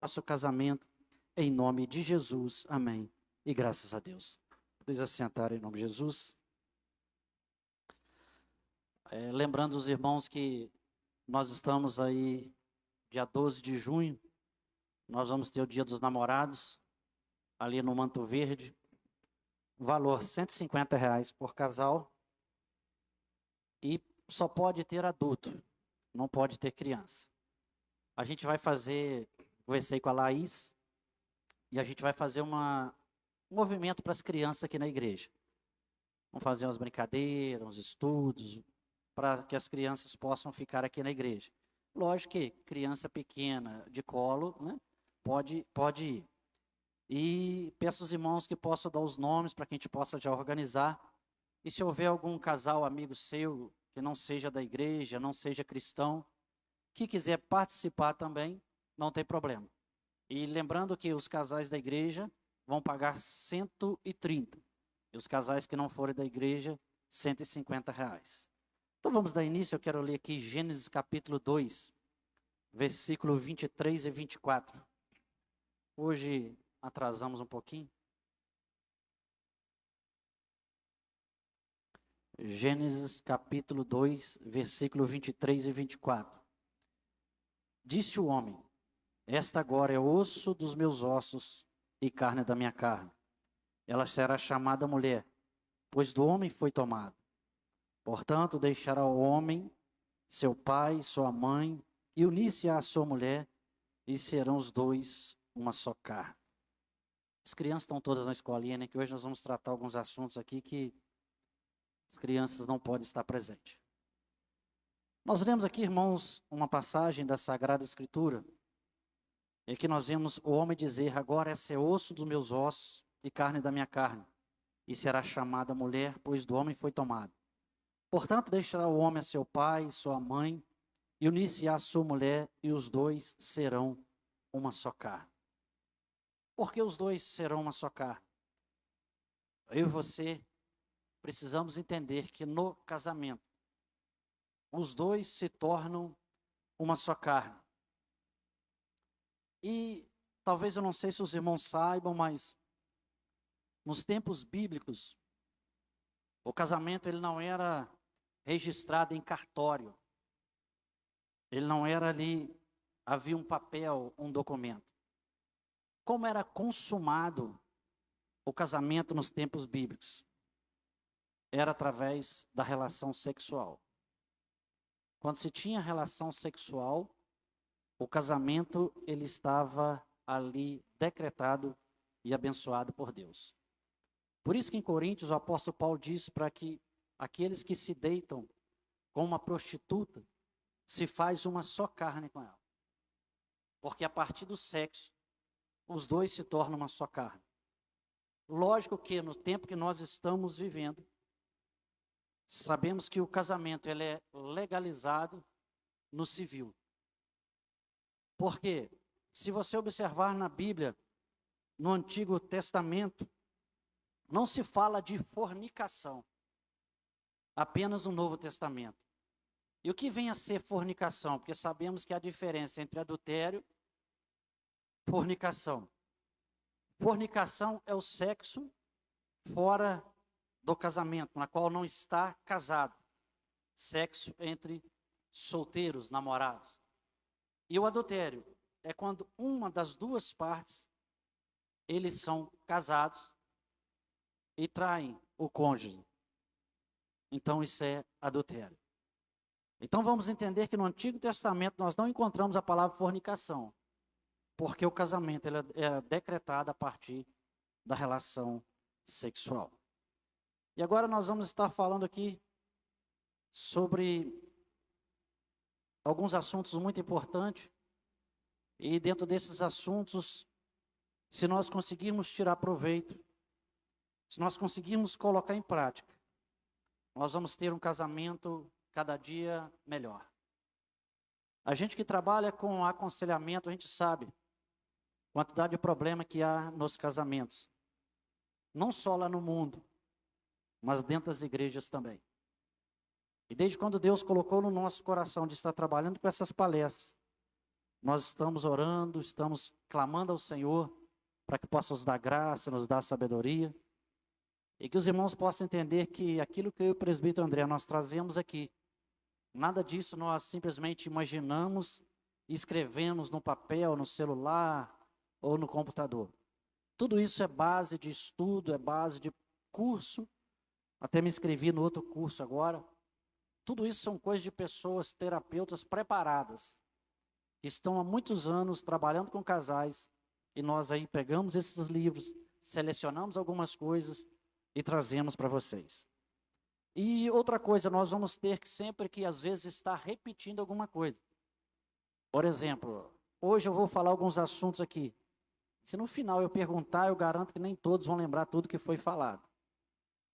nosso casamento, em nome de Jesus. Amém. E graças a Deus. Podem assentar em nome de Jesus. Lembrando os irmãos que nós estamos aí, dia 12 de junho, nós vamos ter o Dia dos Namorados, ali no Manto Verde. Valor R$ 150 por casal. E só pode ter adulto, não pode ter criança. A gente vai fazer, conversei com a Laís, e a gente vai fazer um movimento para as crianças aqui na igreja. Vamos fazer umas brincadeiras, uns estudos, para que as crianças possam ficar aqui na igreja. Lógico que criança pequena, de colo, né, pode ir. E peço aos irmãos que possam dar os nomes para que a gente possa já organizar. E se houver algum casal, amigo seu, que não seja da igreja, não seja cristão, que quiser participar também, não tem problema. E lembrando que os casais da igreja vão pagar 130. E os casais que não forem da igreja, R$ 150. Então vamos dar início, eu quero ler aqui Gênesis capítulo 2, versículo 23 e 24. Hoje atrasamos um pouquinho. Gênesis capítulo 2, versículo 23 e 24. Disse o homem: esta agora é osso dos meus ossos e carne da minha carne. Ela será chamada mulher, pois do homem foi tomada. Portanto, deixará o homem, seu pai, sua mãe, e unir-se à sua mulher, e serão os dois uma só carne. As crianças estão todas na escolinha, né? Que hoje nós vamos tratar alguns assuntos aqui que as crianças não podem estar presentes. Nós lemos aqui, irmãos, uma passagem da Sagrada Escritura, e que nós vemos o homem dizer: agora esse é osso dos meus ossos e carne da minha carne, e será chamada mulher, pois do homem foi tomada. Portanto, deixará o homem a seu pai e sua mãe, e unir-se à sua mulher, e os dois serão uma só carne. Por que os dois serão uma só carne? Eu e você precisamos entender que no casamento, os dois se tornam uma só carne. E talvez eu não sei se os irmãos saibam, mas nos tempos bíblicos, o casamento ele não era registrado em cartório. Ele não era ali, havia um papel, um documento. Como era consumado o casamento nos tempos bíblicos? Era através da relação sexual. Quando se tinha relação sexual, o casamento ele estava ali decretado e abençoado por Deus. Por isso que em Coríntios o apóstolo Paulo diz para que aqueles que se deitam com uma prostituta se faz uma só carne com ela. Porque a partir do sexo, os dois se tornam uma só carne. Lógico que no tempo que nós estamos vivendo, sabemos que o casamento ele é legalizado no civil. Porque se você observar na Bíblia, no Antigo Testamento, não se fala de fornicação, apenas no Novo Testamento. E o que vem a ser fornicação? Porque sabemos que há diferença entre adultério e fornicação. Fornicação é o sexo fora do casamento, na qual não está casado. Sexo entre solteiros, namorados. E o adultério é quando uma das duas partes, eles são casados e traem o cônjuge. Então isso é adultério. Então vamos entender que no Antigo Testamento nós não encontramos a palavra fornicação, porque o casamento ele é decretado a partir da relação sexual. E agora nós vamos estar falando aqui sobre alguns assuntos muito importantes. E dentro desses assuntos, se nós conseguirmos tirar proveito, se nós conseguirmos colocar em prática, nós vamos ter um casamento cada dia melhor. A gente que trabalha com aconselhamento, a gente sabe a quantidade de problema que há nos casamentos. Não só lá no mundo, mas dentro das igrejas também. E desde quando Deus colocou no nosso coração de estar trabalhando com essas palestras, Nós estamos orando, estamos clamando ao Senhor para que possa nos dar graça, nos dar sabedoria. E que os irmãos possam entender que aquilo que eu e o presbítero André nós trazemos aqui, nada disso nós simplesmente imaginamos e escrevemos no papel, no celular ou no computador. Tudo isso é base de estudo, é base de curso. Até me inscrevi no outro curso agora. Tudo isso são coisas de pessoas, terapeutas preparadas, que estão há muitos anos trabalhando com casais, e nós aí pegamos esses livros, selecionamos algumas coisas e trazemos para vocês. E outra coisa, nós vamos ter que sempre que às vezes estar repetindo alguma coisa. Por exemplo, hoje eu vou falar alguns assuntos aqui. Se no final eu perguntar, eu garanto que nem todos vão lembrar tudo que foi falado.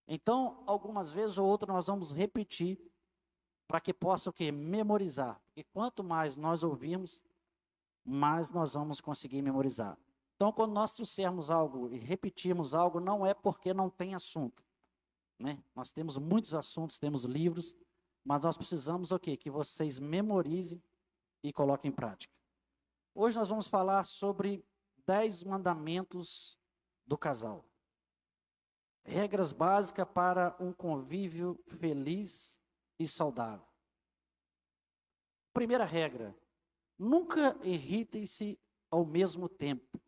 Então, algumas vezes ou outras nós vamos repetir para que possa o quê? Memorizar. E quanto mais nós ouvirmos, mais nós vamos conseguir memorizar. Então, quando nós trouxermos algo e repetirmos algo, não é porque não tem assunto, né? Nós temos muitos assuntos, temos livros, mas nós precisamos o quê? Que vocês memorizem e coloquem em prática. Hoje nós vamos falar sobre 10 mandamentos do casal. Regras básicas para um convívio feliz e saudável. Primeira regra: nunca irritem-se ao mesmo tempo.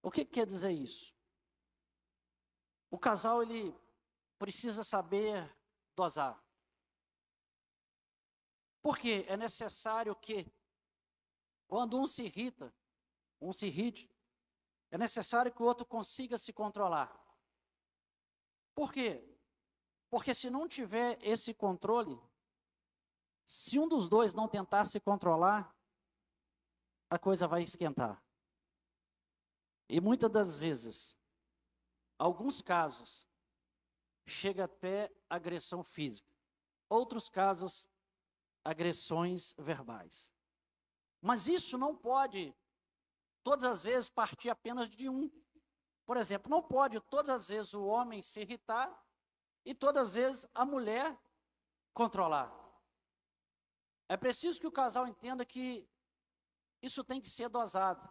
O que quer dizer isso? O casal ele precisa saber dosar. Porque é necessário que, quando um se irrite, é necessário que o outro consiga se controlar. Por quê? Porque se não tiver esse controle, se um dos dois não tentar se controlar, a coisa vai esquentar. E muitas das vezes, alguns casos, chega até agressão física. Outros casos, agressões verbais. Mas isso não pode, todas as vezes, partir apenas de um. Por exemplo, não pode todas as vezes o homem se irritar e todas as vezes a mulher controlar. É preciso que o casal entenda que isso tem que ser dosado.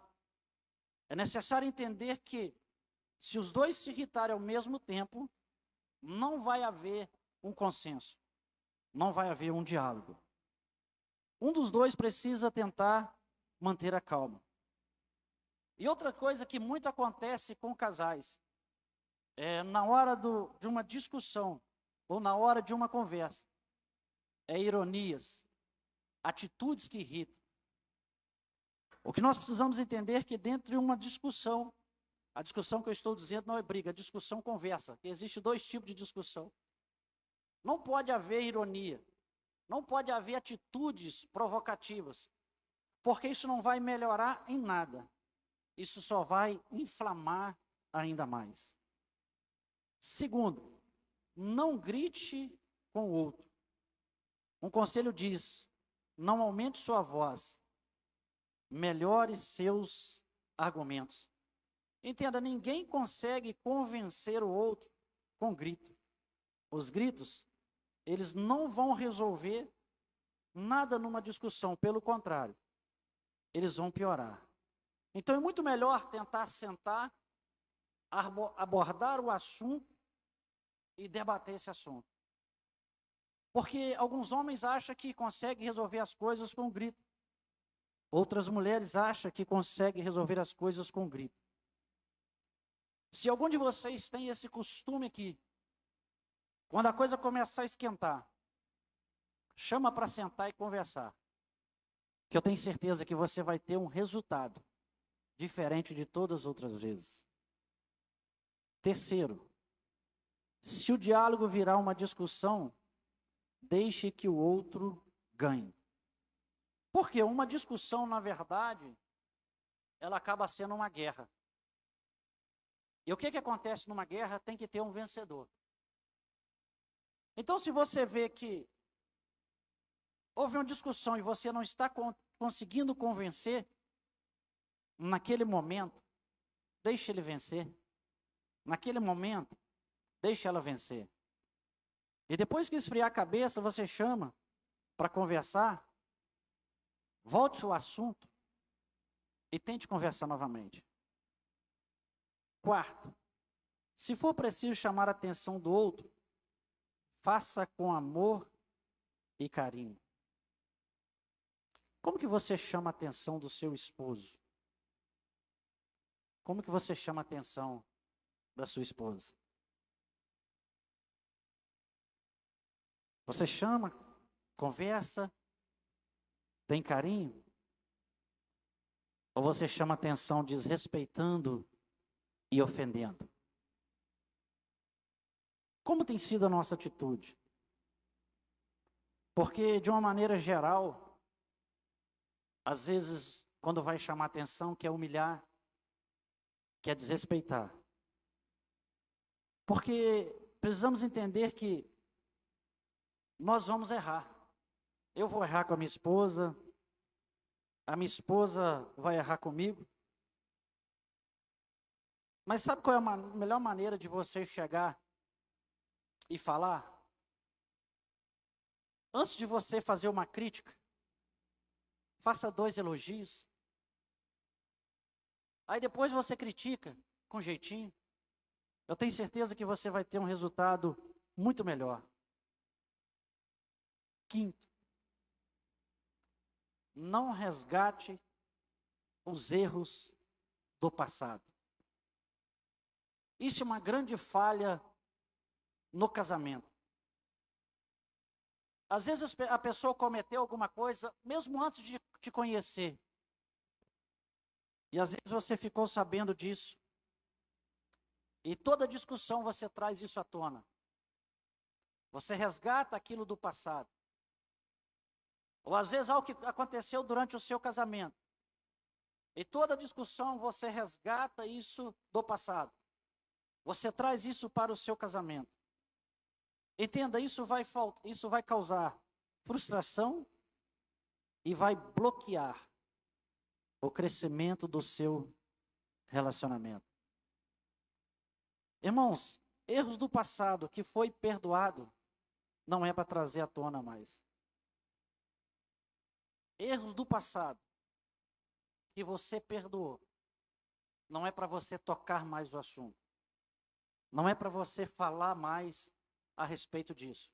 É necessário entender que, se os dois se irritarem ao mesmo tempo, não vai haver um consenso, não vai haver um diálogo. Um dos dois precisa tentar manter a calma. E outra coisa que muito acontece com casais, na hora de uma discussão, ou na hora de uma conversa, é ironias, atitudes que irritam. O que nós precisamos entender é que dentro de uma discussão, a discussão que eu estou dizendo não é briga, é discussão, conversa. Existem 2 tipos de discussão. Não pode haver ironia, não pode haver atitudes provocativas, porque isso não vai melhorar em nada. Isso só vai inflamar ainda mais. Segundo, não grite com o outro. Um conselho diz: não aumente sua voz, melhore seus argumentos. Entenda, ninguém consegue convencer o outro com grito. Os gritos, eles não vão resolver nada numa discussão, pelo contrário, eles vão piorar. Então é muito melhor tentar sentar, abordar o assunto e debater esse assunto. Porque alguns homens acham que conseguem resolver as coisas com grito. Outras mulheres acham que conseguem resolver as coisas com grito. Se algum de vocês tem esse costume aqui, quando a coisa começar a esquentar, chama para sentar e conversar. Que eu tenho certeza que você vai ter um resultado diferente de todas as outras vezes. Terceiro, se o diálogo virar uma discussão, deixe que o outro ganhe. Porque uma discussão, na verdade, ela acaba sendo uma guerra. E o que acontece numa guerra? Tem que ter um vencedor. Então, se você vê que houve uma discussão e você não está conseguindo convencer, naquele momento, deixe ele vencer. Naquele momento, deixe ela vencer. E depois que esfriar a cabeça, você chama para conversar, volte o assunto e tente conversar novamente. Quarto, se for preciso chamar a atenção do outro, faça com amor e carinho. Como que você chama a atenção do seu esposo? Como que você chama a atenção da sua esposa? Você chama, conversa, tem carinho? Ou você chama a atenção desrespeitando e ofendendo? Como tem sido a nossa atitude? Porque, de uma maneira geral, às vezes, quando vai chamar atenção, quer humilhar, quer desrespeitar. Porque precisamos entender que nós vamos errar. Eu vou errar com a minha esposa vai errar comigo. Mas sabe qual é a melhor maneira de você chegar e falar? Antes de você fazer uma crítica, faça 2 elogios. Aí depois você critica com jeitinho. Eu tenho certeza que você vai ter um resultado muito melhor. Quinto, não resgate os erros do passado. Isso é uma grande falha no casamento. Às vezes a pessoa cometeu alguma coisa, mesmo antes de te conhecer. E às vezes você ficou sabendo disso. E toda discussão você traz isso à tona. Você resgata aquilo do passado. Ou às vezes algo que aconteceu durante o seu casamento. E toda discussão você resgata isso do passado. Você traz isso para o seu casamento. Entenda, isso vai causar frustração e vai bloquear o crescimento do seu relacionamento. Irmãos, erros do passado que foi perdoado não é para trazer à tona mais. Erros do passado que você perdoou não é para você tocar mais o assunto. Não é para você falar mais a respeito disso.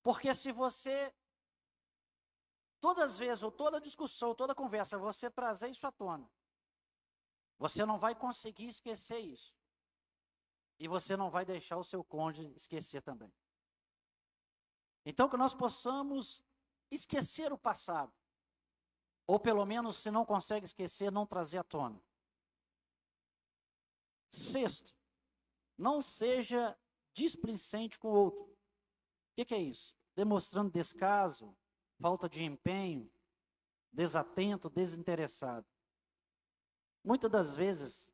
Porque se você, todas as vezes, ou toda discussão, toda conversa, você trazer isso à tona, você não vai conseguir esquecer isso. E você não vai deixar o seu cônjuge esquecer também. Então, que nós possamos esquecer o passado. Ou pelo menos, se não consegue esquecer, não trazer à tona. Sexto, não seja displicente com o outro. O que é isso? Demonstrando descaso, falta de empenho, desatento, desinteressado. Muitas das vezes,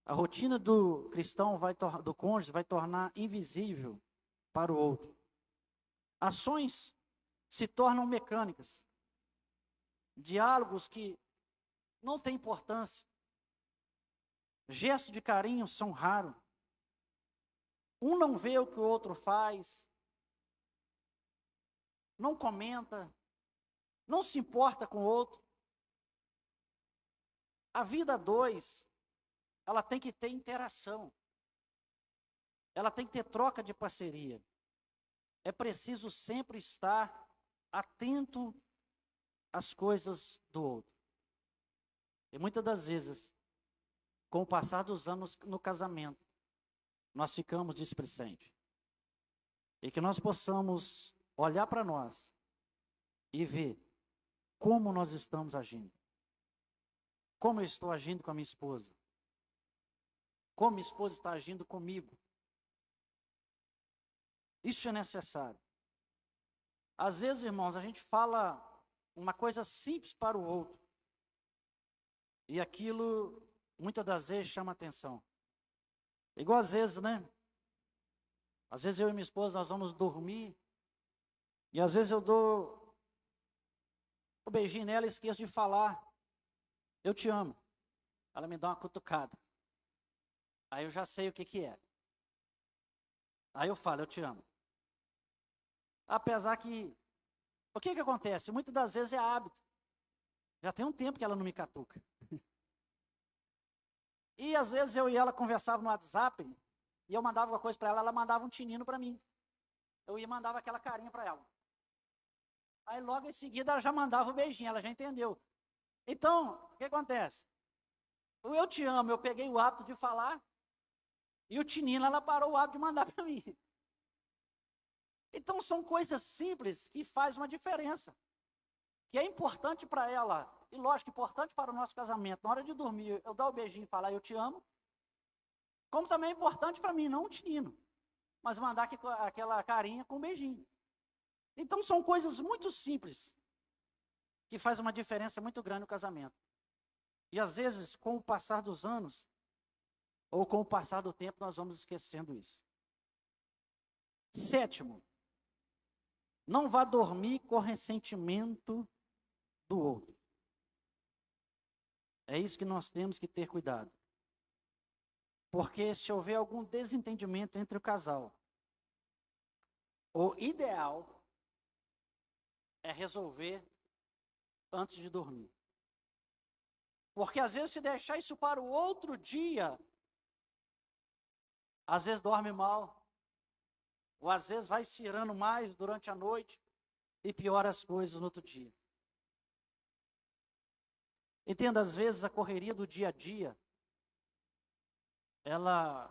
a rotina do cristão, do cônjuge, vai tornar invisível para o outro. Ações se tornam mecânicas. Diálogos que não têm importância. Gestos de carinho são raros. Um não vê o que o outro faz. Não comenta. Não se importa com o outro. A vida a dois, ela tem que ter interação. Ela tem que ter troca de parceria. É preciso sempre estar atento às coisas do outro. E muitas das vezes, com o passar dos anos no casamento, nós ficamos displicentes. E que nós possamos olhar para nós e ver como nós estamos agindo. Como eu estou agindo com a minha esposa. Como minha esposa está agindo comigo. Isso é necessário. Às vezes, irmãos, a gente fala uma coisa simples para o outro. E aquilo, muitas das vezes, chama atenção. Igual às vezes, né? Às vezes eu e minha esposa, nós vamos dormir. E às vezes eu dou um beijinho nela e esqueço de falar. Eu te amo. Ela me dá uma cutucada. Aí eu já sei o que é. Aí eu falo, eu te amo. Apesar que, o que acontece? Muitas das vezes é hábito. Já tem um tempo que ela não me catuca. E às vezes eu e ela conversavam no WhatsApp, e eu mandava uma coisa para ela, ela mandava um tinino para mim. Eu ia mandava aquela carinha para ela. Aí logo em seguida ela já mandava o beijinho, ela já entendeu. Então, o que acontece? O eu te amo, eu peguei o hábito de falar, e o tinino, ela parou o hábito de mandar para mim. Então são coisas simples que fazem uma diferença. Que é importante para ela, e lógico, importante para o nosso casamento. Na hora de dormir, eu dar o beijinho e falar eu te amo. Como também é importante para mim, não um tinino, mas mandar aquela carinha com um beijinho. Então são coisas muito simples que fazem uma diferença muito grande no casamento. E às vezes, com o passar dos anos, ou com o passar do tempo, nós vamos esquecendo isso. 7, não vá dormir com ressentimento do outro. É isso que nós temos que ter cuidado. Porque se houver algum desentendimento entre o casal, o ideal é resolver antes de dormir. Porque às vezes se deixar isso para o outro dia, às vezes dorme mal, ou às vezes vai se irando mais durante a noite e piora as coisas no outro dia. Entenda, às vezes a correria do dia a dia, ela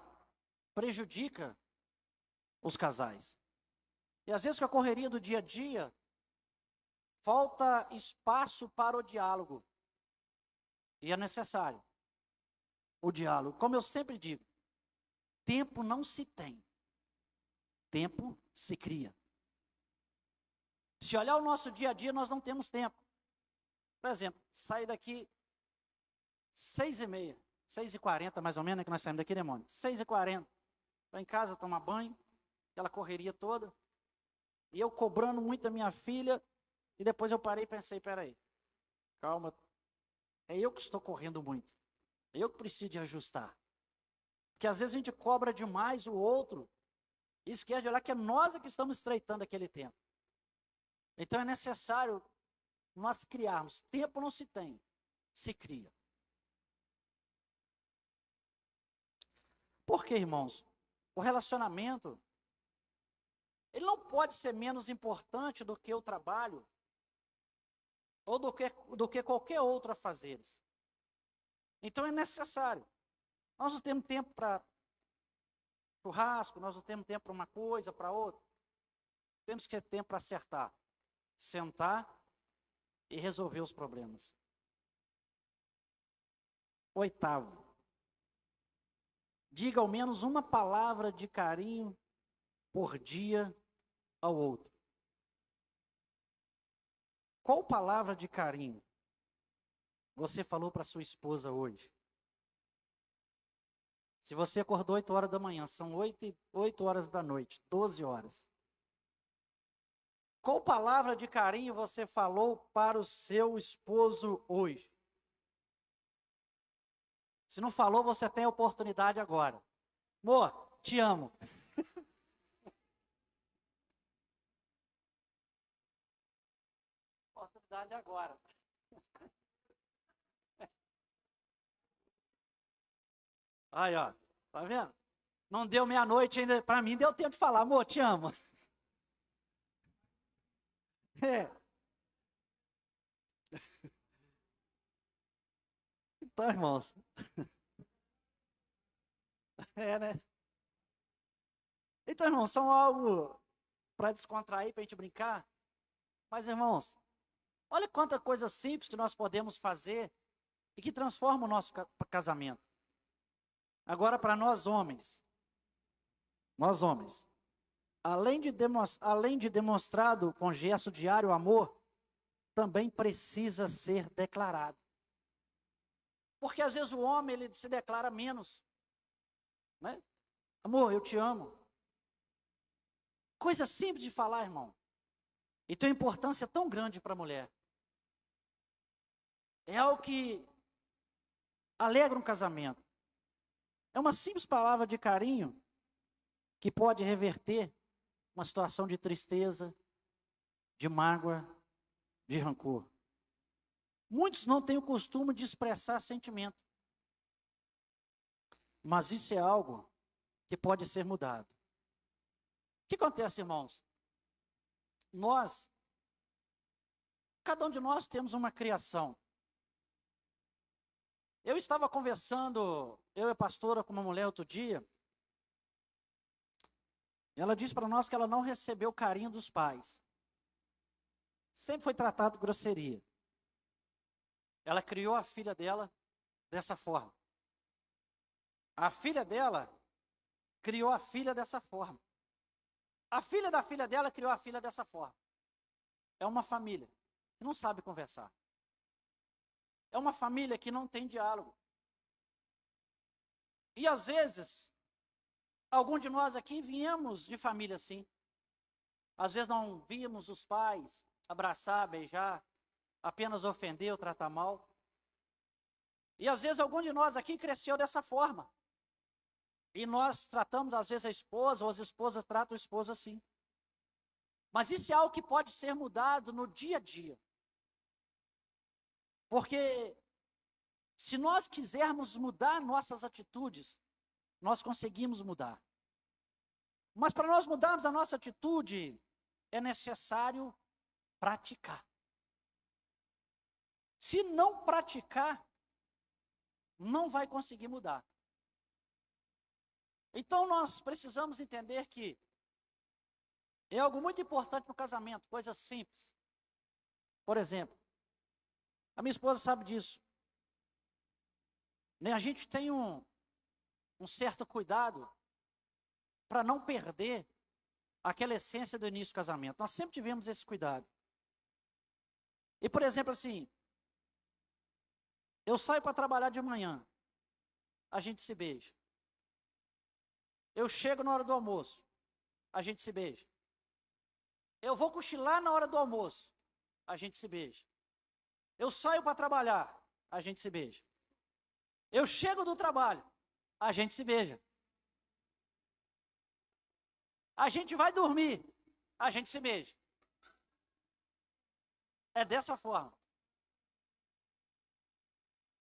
prejudica os casais. E às vezes com a correria do dia a dia, falta espaço para o diálogo. E é necessário o diálogo. Como eu sempre digo, tempo não se tem, tempo se cria. Se olhar o nosso dia a dia, nós não temos tempo. Por exemplo, sair daqui 6h30, 6h40 mais ou menos, é que nós saímos daqui, né, Mônica? 6h40. Estou em casa, tomar banho, aquela correria toda. E eu cobrando muito a minha filha, e depois eu parei e pensei, peraí, calma, é eu que estou correndo muito. É eu que preciso de ajustar. Porque às vezes a gente cobra demais o outro, e esquece de olhar que é nós que estamos estreitando aquele tempo. Então é necessário nós criarmos. Tempo não se tem, se cria. Por quê, irmãos? O relacionamento, ele não pode ser menos importante do que o trabalho, ou do que qualquer outro a fazer. Então é necessário. Nós não temos tempo para churrasco, nós não temos tempo para uma coisa, para outra. Temos que ter tempo para acertar, sentar e resolver os problemas. 8, diga ao menos uma palavra de carinho por dia ao outro. Qual palavra de carinho você falou para sua esposa hoje? Se você acordou 8 horas da manhã, são 8 horas da noite, 12 horas. Qual palavra de carinho você falou para o seu esposo hoje? Se não falou, você tem a oportunidade agora. Amor, te amo. Oportunidade agora. Aí, ó, tá vendo? Não deu meia-noite ainda, para mim deu tempo de falar, amor, te amo. É. Então, irmãos. É, né? Então, irmãos, são algo para descontrair, para a gente brincar. Mas, irmãos, olha quanta coisa simples que nós podemos fazer e que transforma o nosso casamento. Agora, para nós homens, além de demonstrado com gesto diário o amor, também precisa ser declarado. Porque às vezes o homem ele se declara menos, né? Amor, eu te amo. Coisa simples de falar, irmão. E tem uma importância tão grande para a mulher. É algo que alegra um casamento. É uma simples palavra de carinho que pode reverter uma situação de tristeza, de mágoa, de rancor. Muitos não têm o costume de expressar sentimento. Mas isso é algo que pode ser mudado. O que acontece, irmãos? Cada um de nós temos uma criação. Eu estava conversando, eu e a pastora, com uma mulher outro dia. Ela disse para nós que ela não recebeu o carinho dos pais. Sempre foi tratado com grosseria. Ela criou a filha dela dessa forma. A filha dela criou a filha dessa forma. A filha da filha dela criou a filha dessa forma. É uma família que não sabe conversar. É uma família que não tem diálogo. E às vezes, algum de nós aqui viemos de família assim. Às vezes não víamos os pais abraçar, beijar, apenas ofender ou tratar mal. E às vezes algum de nós aqui cresceu dessa forma. E nós tratamos às vezes a esposa, ou as esposas tratam o esposo assim. Mas isso é algo que pode ser mudado no dia a dia. Porque se nós quisermos mudar nossas atitudes, nós conseguimos mudar. Mas para nós mudarmos a nossa atitude, é necessário praticar. Se não praticar, não vai conseguir mudar. Então nós precisamos entender que é algo muito importante no casamento, coisas simples. Por exemplo, a minha esposa sabe disso. A gente tem um certo cuidado para não perder aquela essência do início do casamento. Nós sempre tivemos esse cuidado. E, por exemplo, assim, eu saio para trabalhar de manhã, a gente se beija. Eu chego na hora do almoço, a gente se beija. Eu vou cochilar na hora do almoço, a gente se beija. Eu saio para trabalhar, a gente se beija. Eu chego do trabalho, a gente se beija. A gente vai dormir, a gente se beija. É dessa forma.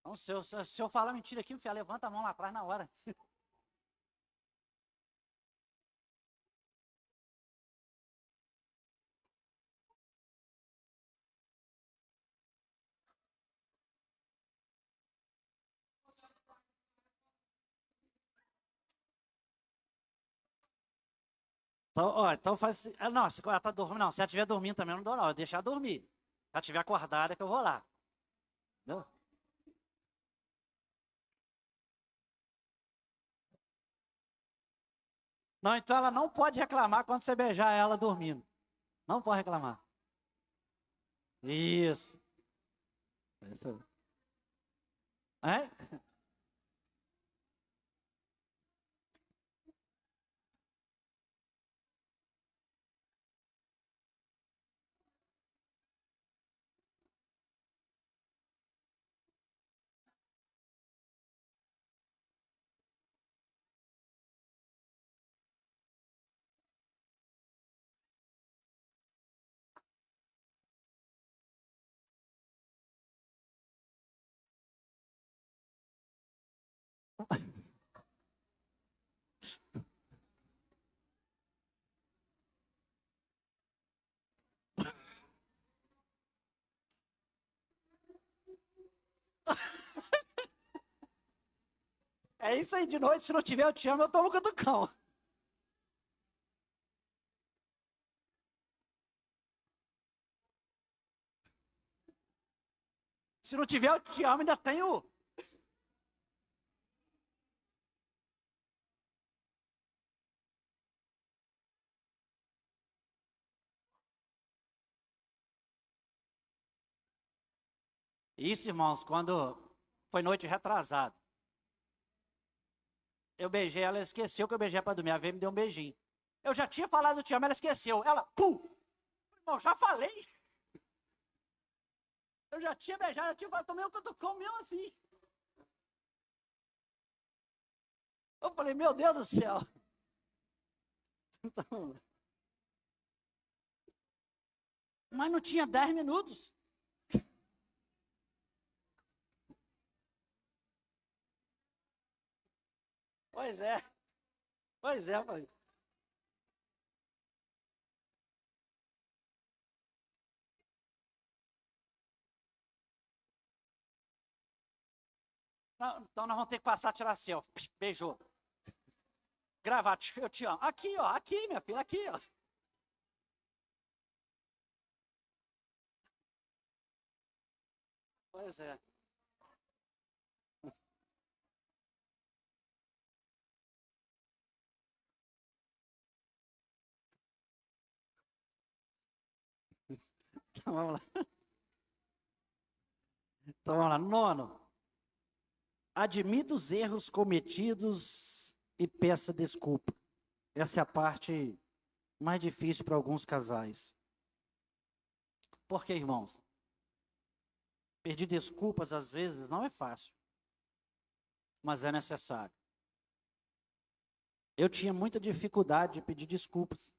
Então, se eu falar mentira aqui, filho, levanta a mão lá atrás na hora. Então, ó, então faz. Não, se ela tá dormindo, não. Se ela estiver dormindo também, eu não dou, não. Eu deixo ela dormir. Se ela estiver acordada, que eu vou lá. Entendeu? Não, então ela não pode reclamar quando você beijar ela dormindo. Não pode reclamar. Isso. Isso. É? É isso aí, de noite, se não tiver, eu te amo, eu tomo o cutucão. Se não tiver, eu te amo, ainda tenho. Isso, irmãos, quando foi noite retrasada. Eu beijei ela, ela esqueceu que eu beijei para dormir. Ela veio e me deu um beijinho. Eu já tinha falado te amo, ela esqueceu. Ela, pum! Irmão, já falei. Eu já tinha beijado, já tinha falado, tomei um cutucão mesmo assim. Eu falei, meu Deus do céu. Então, mas não tinha 10 minutos. Pois é. Pois é, pai. Não, então nós vamos ter que passar a tirar selfie. Beijou. Gravata, eu te amo. Aqui, ó. Aqui, minha filha. Aqui, ó. Pois é. Então vamos lá. Então vamos lá. Nono. Admita os erros cometidos e peça desculpa. Essa é a parte mais difícil para alguns casais. Por quê, irmãos? Pedir desculpas às vezes não é fácil, mas é necessário. Eu tinha muita dificuldade de pedir desculpas.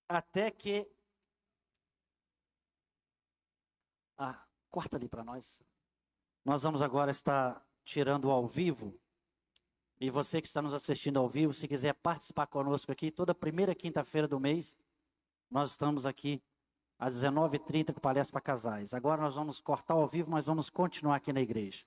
Até que... corta ali para nós. Nós vamos agora estar tirando ao vivo. E você que está nos assistindo ao vivo, se quiser participar conosco aqui, toda primeira quinta-feira do mês, nós estamos aqui às 19h30 com palestra para casais. Agora nós vamos cortar ao vivo, mas vamos continuar aqui na igreja.